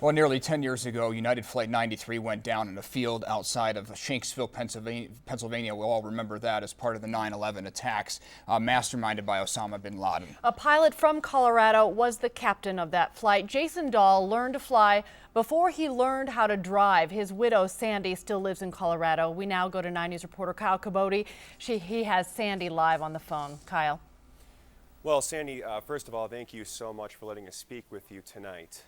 Well, nearly 10 years ago, United Flight 93 went down in a field outside of Shanksville, Pennsylvania. We'll all remember that as part of the 9/11 attacks, masterminded by Osama bin Laden. A pilot from Colorado was the captain of that flight. Sandy Dahl learned to fly before he learned how to drive. His widow, Sandy, still lives in Colorado. We now go to 9 News reporter Kyle Cabote. He has Sandy live on the phone. Kyle. Well, Sandy, first of all, thank you so much for letting us speak with you tonight.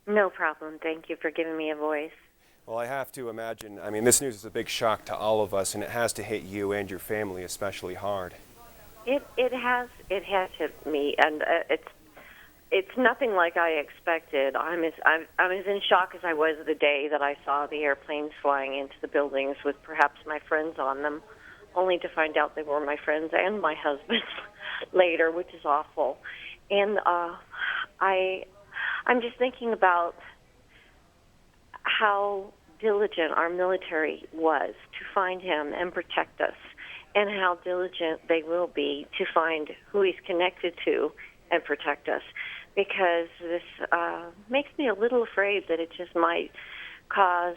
No problem. Thank you for giving me a voice. Well, I have to imagine, this news is a big shock to all of us, and it has to hit you and your family especially hard. It has hit me, and it's nothing like I expected. I'm as in shock as I was the day that I saw the airplanes flying into the buildings with perhaps my friends on them, only to find out they were my friends and my husband later, which is awful. And I'm just thinking about how diligent our military was to find him and protect us, and how diligent they will be to find who he's connected to and protect us, because this makes me a little afraid that it just might cause,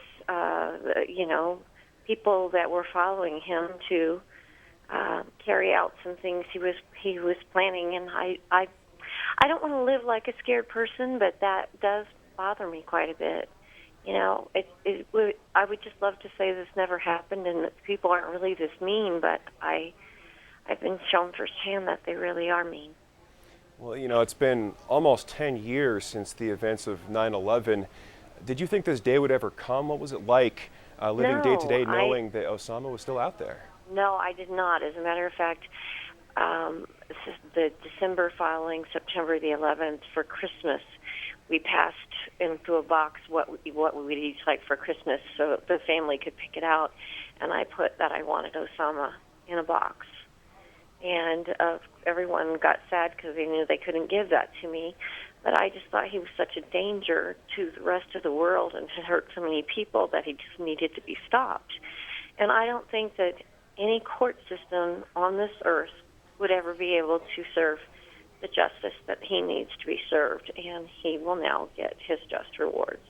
people that were following him to carry out some things he was planning. And I don't want to live like a scared person, but that does bother me quite a bit. I would just love to say this never happened and that people aren't really this mean, but I've been shown firsthand that they really are mean. Well, it's been almost 10 years since the events of 9/11. Did you think this day would ever come? What was it like living day to day knowing that Osama was still out there? No, I did not. As a matter of fact, the December following September the 11th for Christmas, we passed into a box what we'd each like for Christmas so the family could pick it out, and I put that I wanted Osama in a box. And everyone got sad because they knew they couldn't give that to me, but I just thought he was such a danger to the rest of the world and had hurt so many people that he just needed to be stopped. And I don't think that any court system on this earth would ever be able to serve the justice that he needs to be served, and he will now get his just rewards.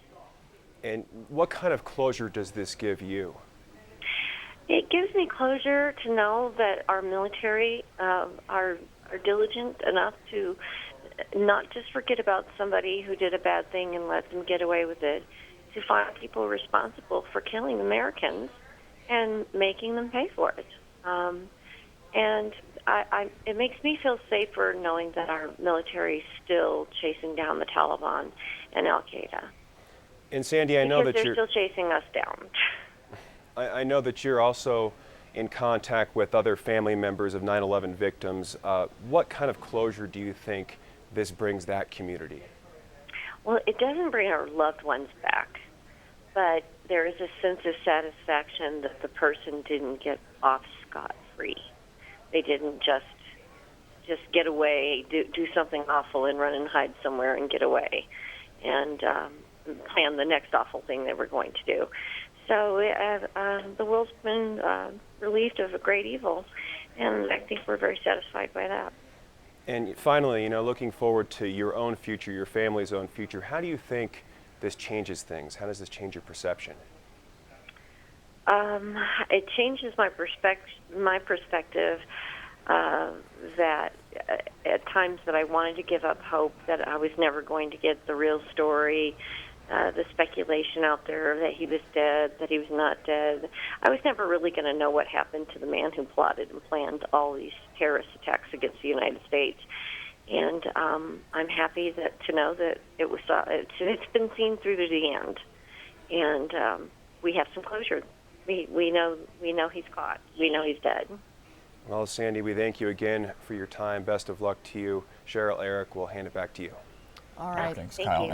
And what kind of closure does this give you? It gives me closure to know that our military are diligent enough to not just forget about somebody who did a bad thing and let them get away with it, to find people responsible for killing Americans and making them pay for it. And it makes me feel safer knowing that our military is still chasing down the Taliban and Al-Qaeda. And Sandy, I know that they're still chasing us down. I know that you're also in contact with other family members of 9/11 victims. What kind of closure do you think this brings that community? Well, it doesn't bring our loved ones back, but there is a sense of satisfaction that the person didn't get off scot-free. They didn't just get away, do something awful and run and hide somewhere and get away and plan the next awful thing they were going to do. So the world's been relieved of a great evil, and I think we're very satisfied by that. And finally, looking forward to your own future, your family's own future, how do you think this changes things? How does this change your perception? It changes my perspective that at times that I wanted to give up hope, that I was never going to get the real story, the speculation out there that he was dead, that he was not dead. I was never really going to know what happened to the man who plotted and planned all these terrorist attacks against the United States. And I'm happy to know that it's been seen through to the end, and we have some closure. We know he's caught. We know he's dead. Well, Sandy, we thank you again for your time. Best of luck to you. Cheryl, Eric, we'll hand it back to you. All right. Thanks, Thank Kyle. you.